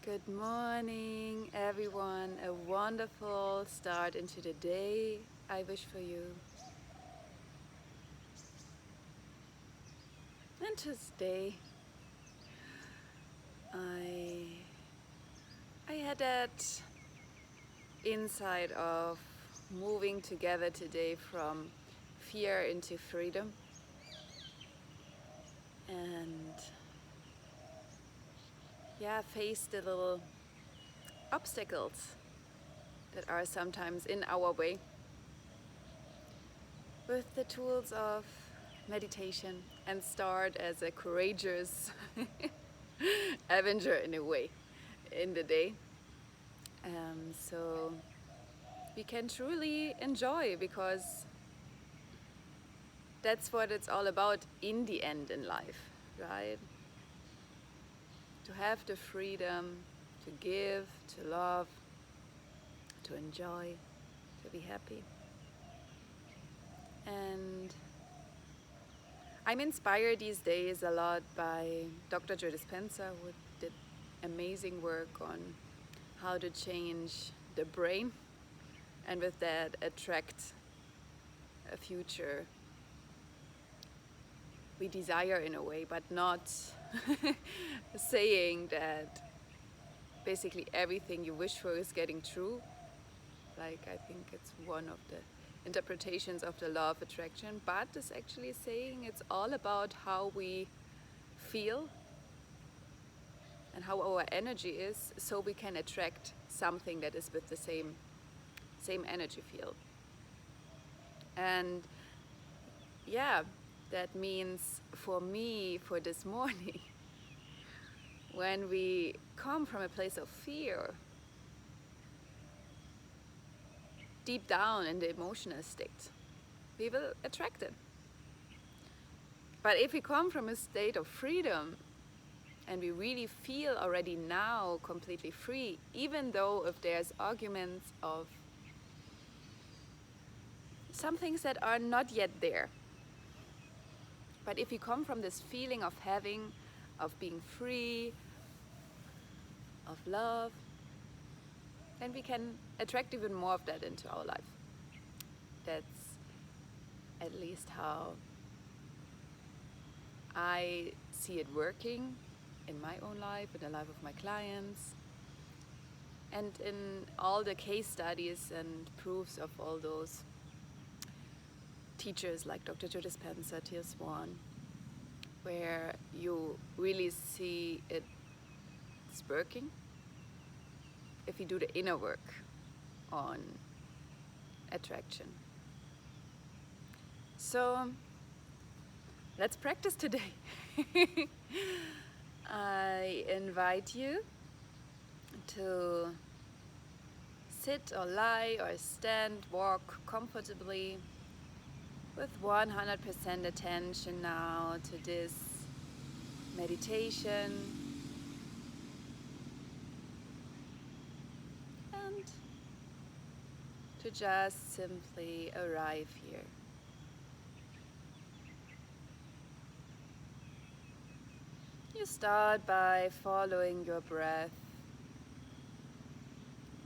Good morning, everyone. A wonderful start into the day I wish for you. And today, I I had that insight of moving together today from fear into freedom, and face the little obstacles that are sometimes in our way with the tools of meditation and start as a courageous avenger in a way in the day. So we can truly enjoy, because that's what it's all about in the end in life, right? To have the freedom to give, to love, to enjoy, to be happy. And I'm inspired these days a lot by Dr. Joe Dispenza, who did amazing work on how to change the brain and with that attract a future we desire in a way, but not saying that basically everything you wish for is getting true. Like, I think it's one of the interpretations of the law of attraction, but it's actually saying it's all about how we feel and how our energy is, so we can attract something that is with the same energy field. And yeah, that means for me, for this morning, when we come from a place of fear, deep down in the emotional state, we will attract it. But if we come from a state of freedom and we really feel already now completely free, even though if there's arguments of some things that are not yet there, but if we come from this feeling of having, of being free, of love, then we can attract even more of that into our life. That's at least how I see it working in my own life, in the life of my clients, and in all the case studies and proofs of all those teachers like Dr. Joe Dispenza, Teal Swan, where you really see it's working if you do the inner work on attraction. So let's practice today. I invite you to sit or lie or stand, walk comfortably with 100% attention now to this meditation, and to just simply arrive here. You start by following your breath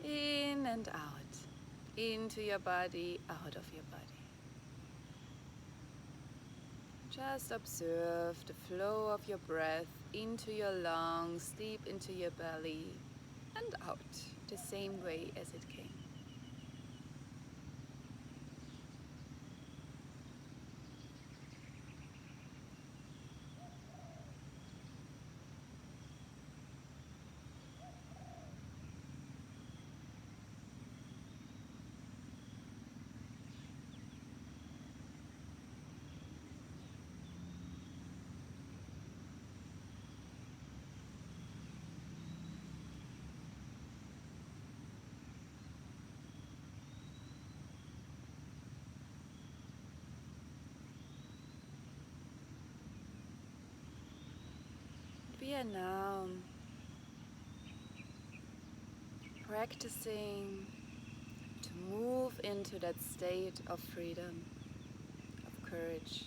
in and out, into your body, out of your body. Just observe the flow of your breath into your lungs, deep into your belly, and out the same way as it came. We are now practicing to move into that state of freedom, of courage.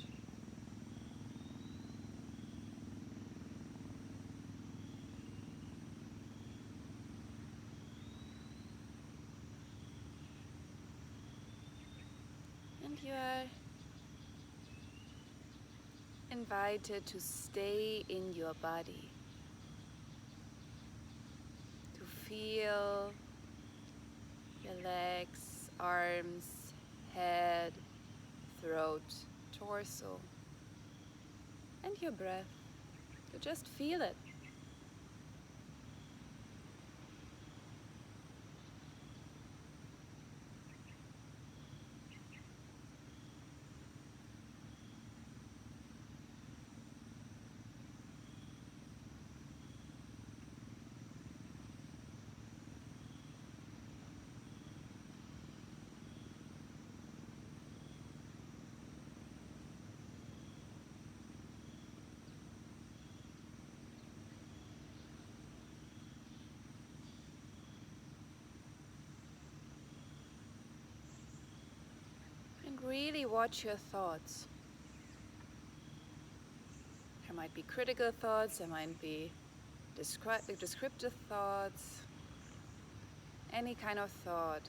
You are invited to stay in your body, to feel your legs, arms, head, throat, torso, and your breath, to just feel it. And really watch your thoughts. There might be critical thoughts, there might be descriptive thoughts, any kind of thought.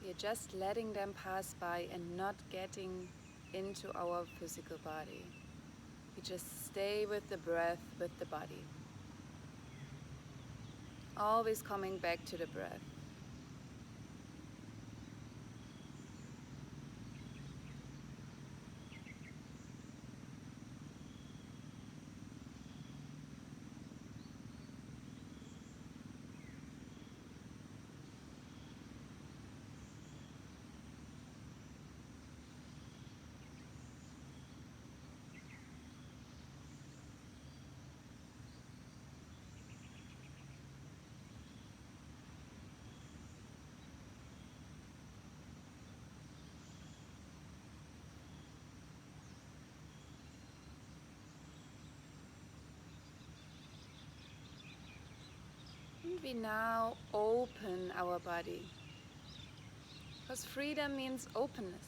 We are just letting them pass by and not getting into our physical body. We just stay with the breath, with the body. Always coming back to the breath. And we now open our body. Because freedom means openness,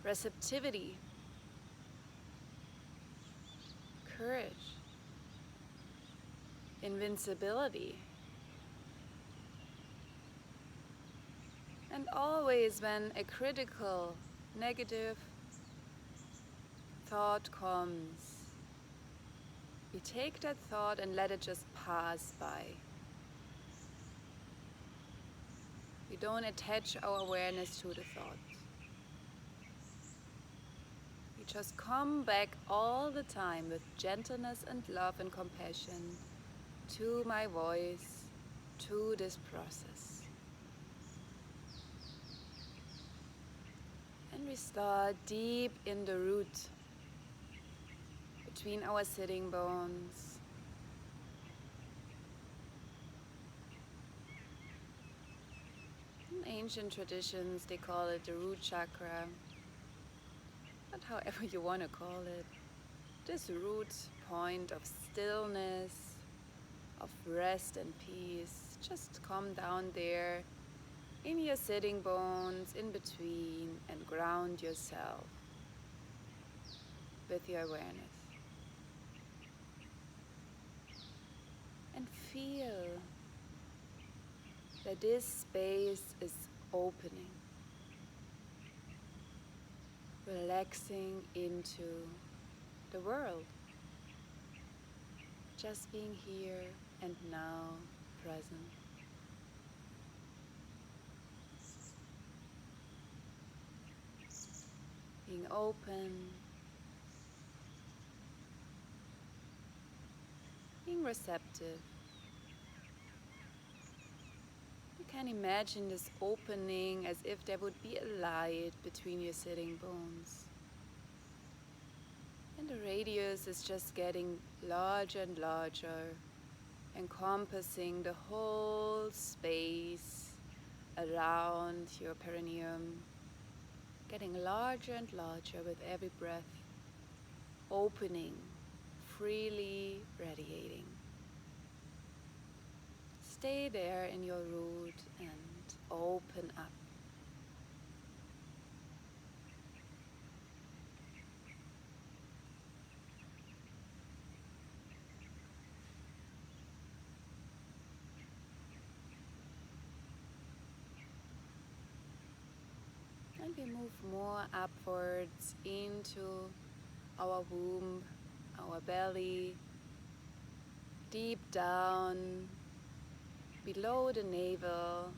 receptivity, courage, invincibility. And always when a critical, negative thought comes, we take that thought and let it just pass by. We don't attach our awareness to the thought. We just come back all the time with gentleness and love and compassion to my voice, to this process. And we start deep in the root, between our sitting bones. In ancient traditions, they call it the root chakra, but however you want to call it. This root point of stillness, of rest and peace. Just come down there in your sitting bones, in between, and ground yourself with your awareness. And feel that this space is opening, relaxing into the world, just being here and now, present. Being open, being receptive. You can imagine this opening as if there would be a light between your sitting bones. And the radius is just getting larger and larger, encompassing the whole space around your perineum, getting larger and larger with every breath, opening, freely radiating. Stay there in your root and open up. Move more upwards into our womb, our belly, deep down below the navel.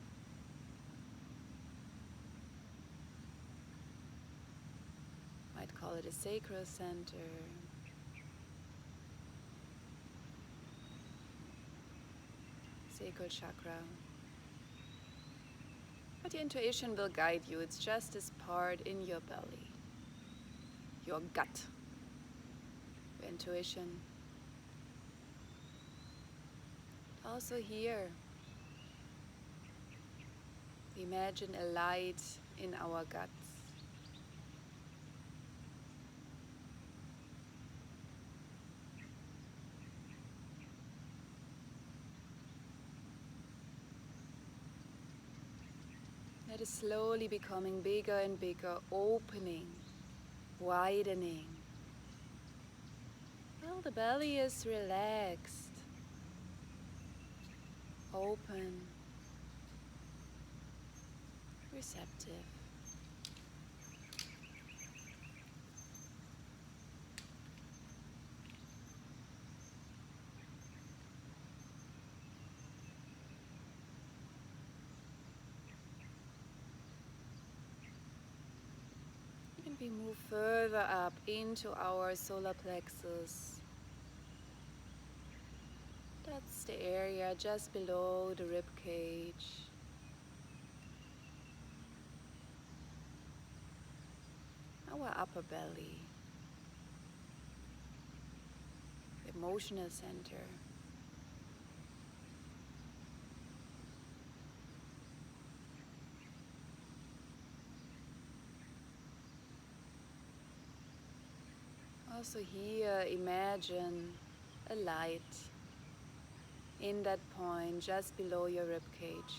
Might call it a sacral center. Sacral chakra. But your intuition will guide you. It's just this part in your belly, your gut, your intuition. Also here, imagine a light in our guts. That is slowly becoming bigger and bigger, opening, widening. Well, the belly is relaxed, open, receptive. And we move further up into our solar plexus. That's the area just below the rib cage. Our upper belly. The emotional center. Also here, imagine a light in that point just below your rib cage.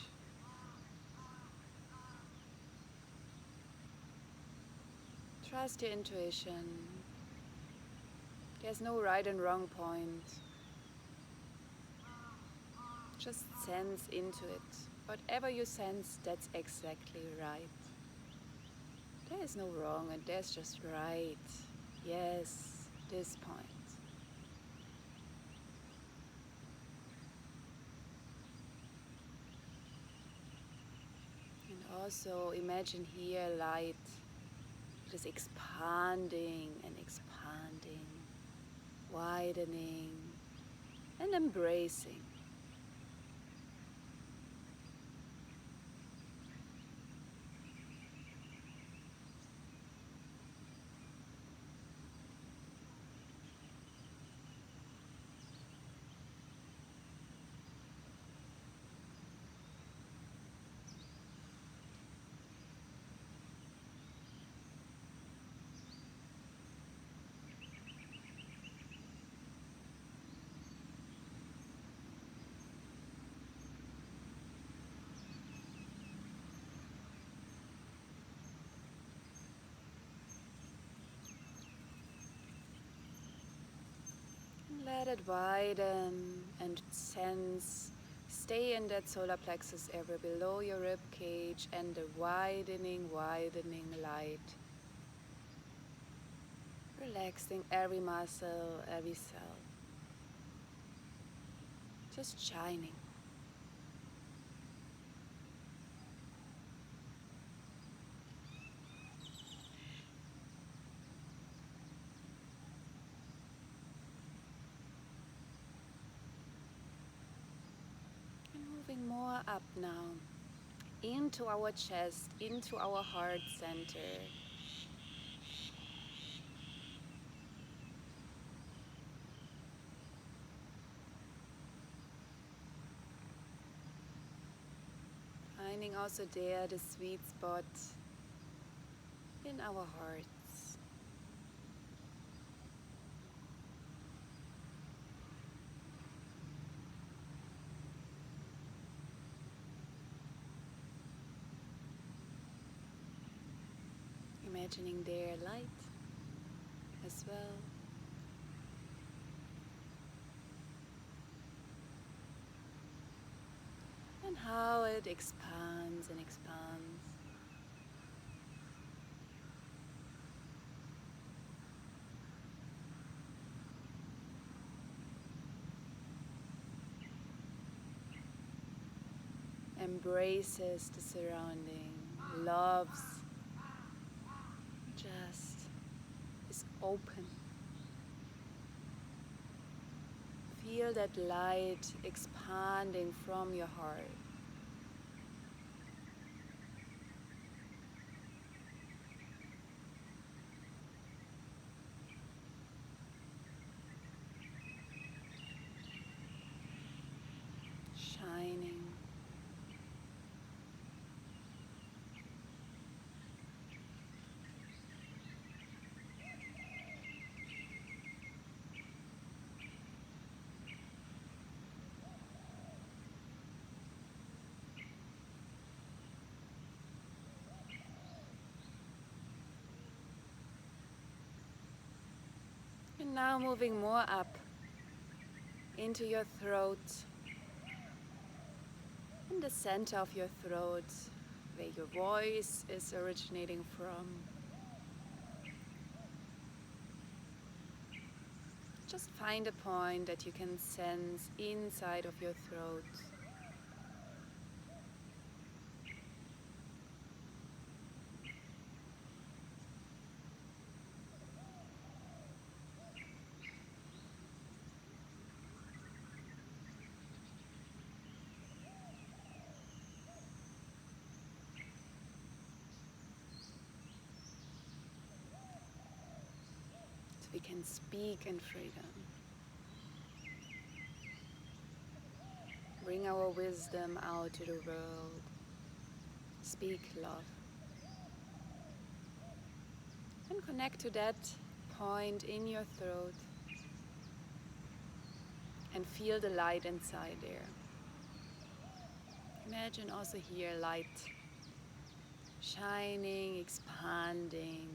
Trust your intuition. There's no right and wrong point. Just sense into it. Whatever you sense, that's exactly right. There is no wrong and there's just right. Yes, this point. And also imagine here light. It is expanding and expanding, widening and embracing. Let it widen and sense. Stay in that solar plexus area below your rib cage and the widening, widening light. Relaxing every muscle, every cell. Just shining. And moving more up now. Into our chest, into our heart center. Finding also there the sweet spot in our hearts. Imagining there light as well. And how it expands and expands. embraces the surrounding, loves, just is open. Feel that light expanding from your heart. Shining. And now moving more up into your throat, in the center of your throat, where your voice is originating from. Just find a point that you can sense inside of your throat. So we can speak in freedom. Bring our wisdom out to the world. Speak love. And connect to that point in your throat. And feel the light inside there. Imagine also here light shining, expanding.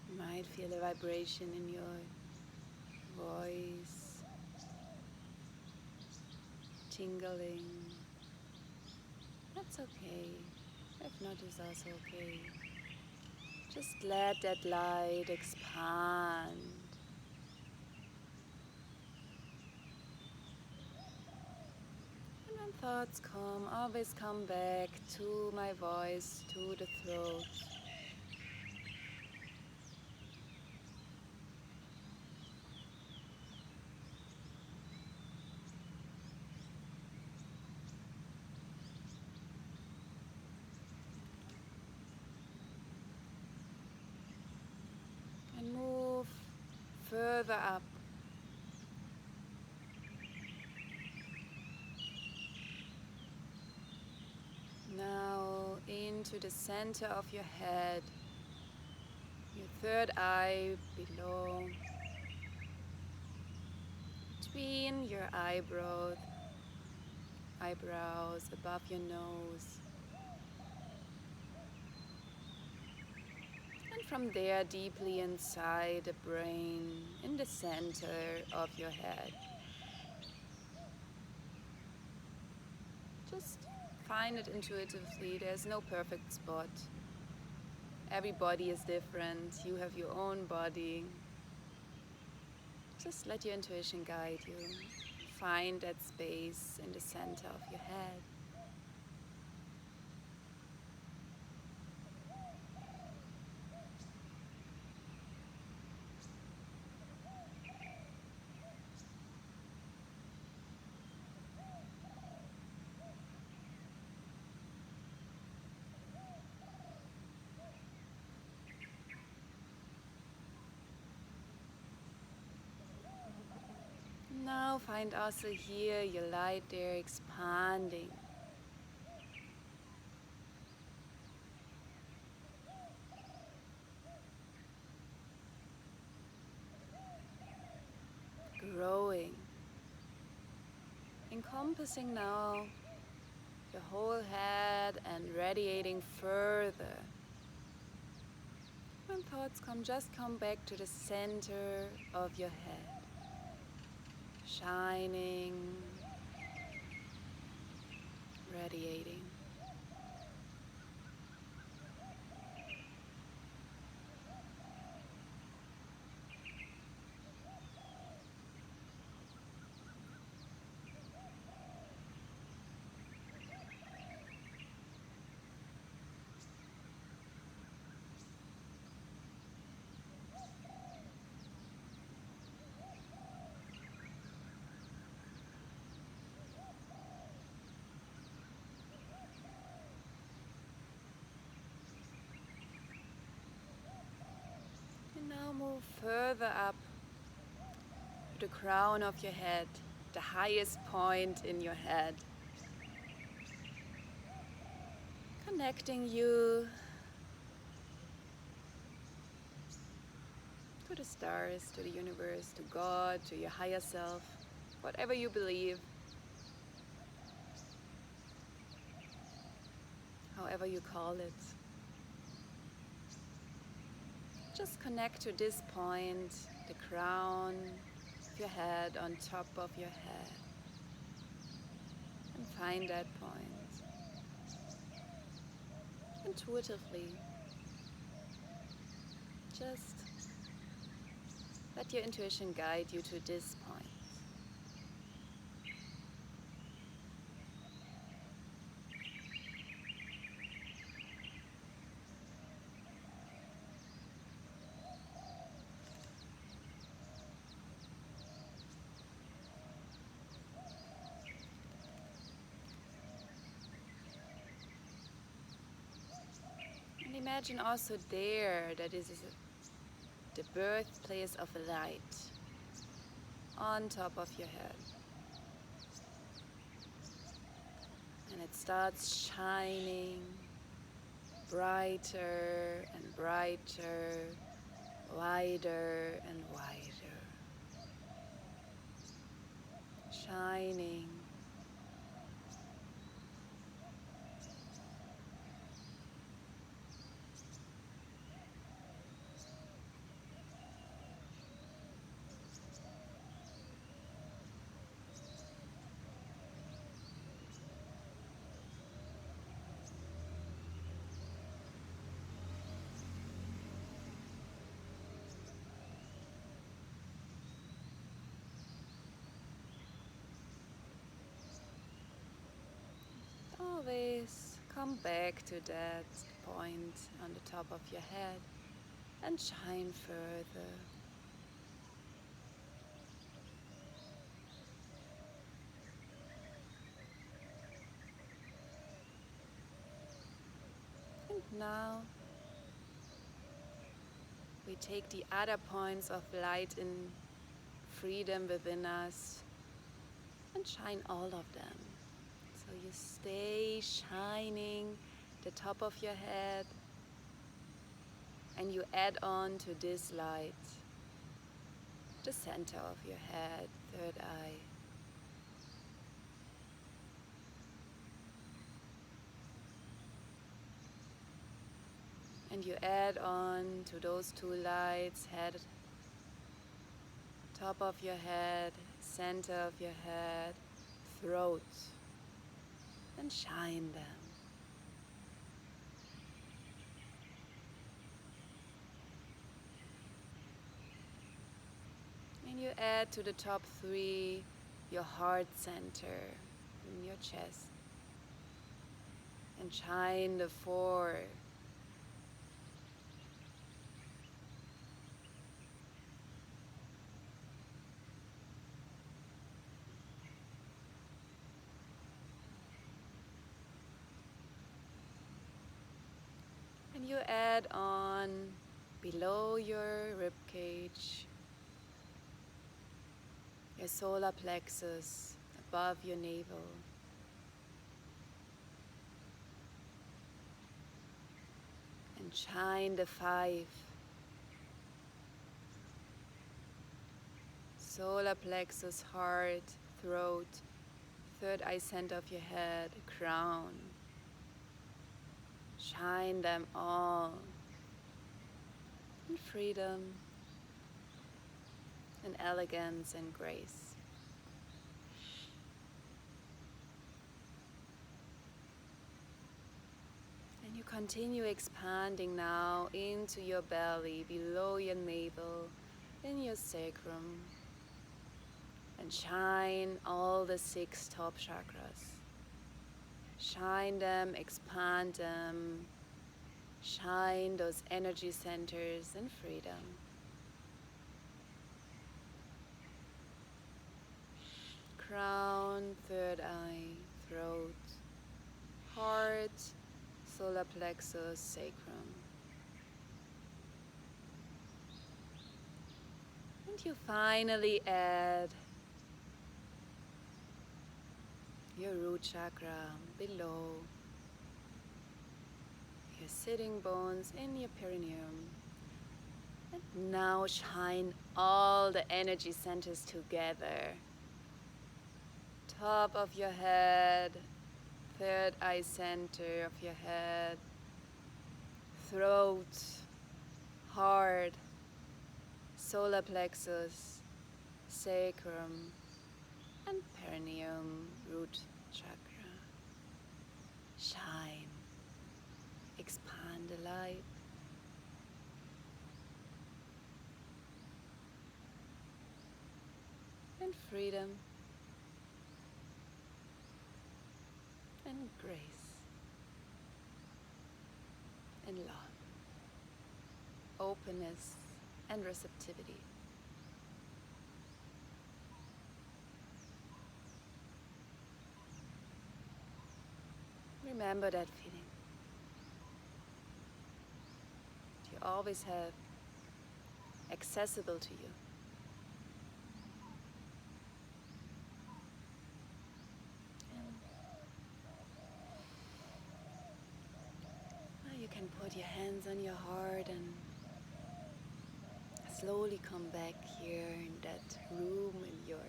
You might feel a vibration in your voice, tingling. That's okay. If not, it's also okay. Just let that light expand. And when thoughts come, always come back to my voice, to the throat. And move further up. Now into the center of your head, your third eye below, between your eyebrows above your nose. And from there, deeply inside the brain, in the center of your head. Just find it intuitively. There's no perfect spot. Every body is different. You have your own body. Just let your intuition guide you. Find that space in the center of your head. Now find also here your light there expanding. Growing. Encompassing now the whole head and radiating further. when thoughts come, just come back to the center of your head, shining, radiating. And now move further up to the crown of your head, the highest point in your head, connecting you to the stars, to the universe, to God, to your higher self, whatever you believe, however you call it. Just connect to this point, the crown of your head, on top of your head, and find that point intuitively. Just let your intuition guide you to this point. And imagine also there that this is the birthplace of light on top of your head. And it starts shining brighter and brighter, wider and wider. Shining. Always come back to that point on the top of your head and shine further. And now we take the other points of light in freedom within us and shine all of them. So you stay shining the top of your head and you add on to this light the center of your head, third eye. And you add on to those two lights, head, top of your head, center of your head, throat, and shine them. And you add to the top three your heart center in your chest. And shine the four. And you add on below your rib cage, your solar plexus above your navel. And shine the five. Solar plexus, heart, throat, third eye center of your head, crown. Shine them all. and freedom and elegance and grace. And you continue expanding now into your belly, below your navel, in your sacrum, and shine all the 6 top chakras. Shine them, expand them, shine those energy centers in freedom. Crown, third eye, throat, heart, solar plexus, sacrum. And you finally add your root chakra below, your sitting bones in your perineum. And now shine all the energy centers together. Top of your head, third eye center of your head, throat, heart, solar plexus, sacrum, and perineum, root chakra. Shine, expand the light. And freedom and grace and love, openness and receptivity. Remember that feeling. You always have accessible to you. And you can put your hands on your heart and slowly come back here in that room, in your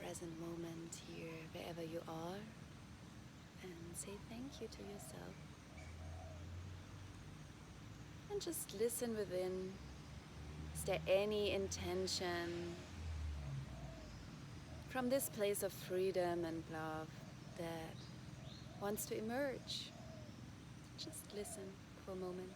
present moment here, wherever you are, and say thank you to yourself. And just listen within. Is there any intention from this place of freedom and love that wants to emerge? Just listen for a moment.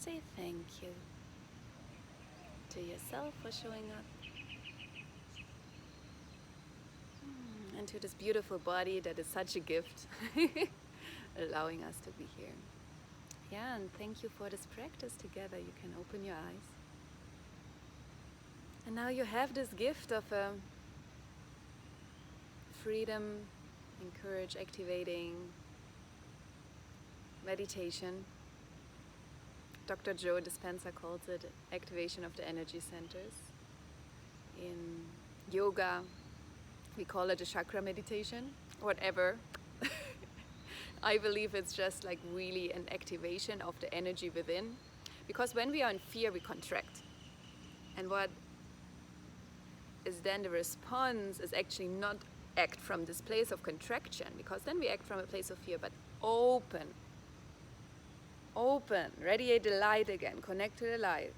Say thank you to yourself for showing up, and to this beautiful body that is such a gift, allowing us to be here. Yeah, and thank you for this practice together. You can open your eyes. And now you have this gift of freedom, encourage, activating meditation. Dr. Joe Dispenza calls it activation of the energy centers. In yoga, we call it a chakra meditation, whatever. I believe it's just like really an activation of the energy within. Because when we are in fear, we contract. And what is then the response is actually not act from this place of contraction, because then we act from a place of fear, but open, radiate the light again, connect to the light,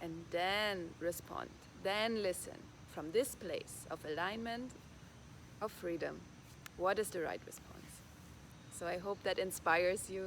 and then respond, then listen from this place of alignment, of freedom. What is the right response? So I hope that inspires you.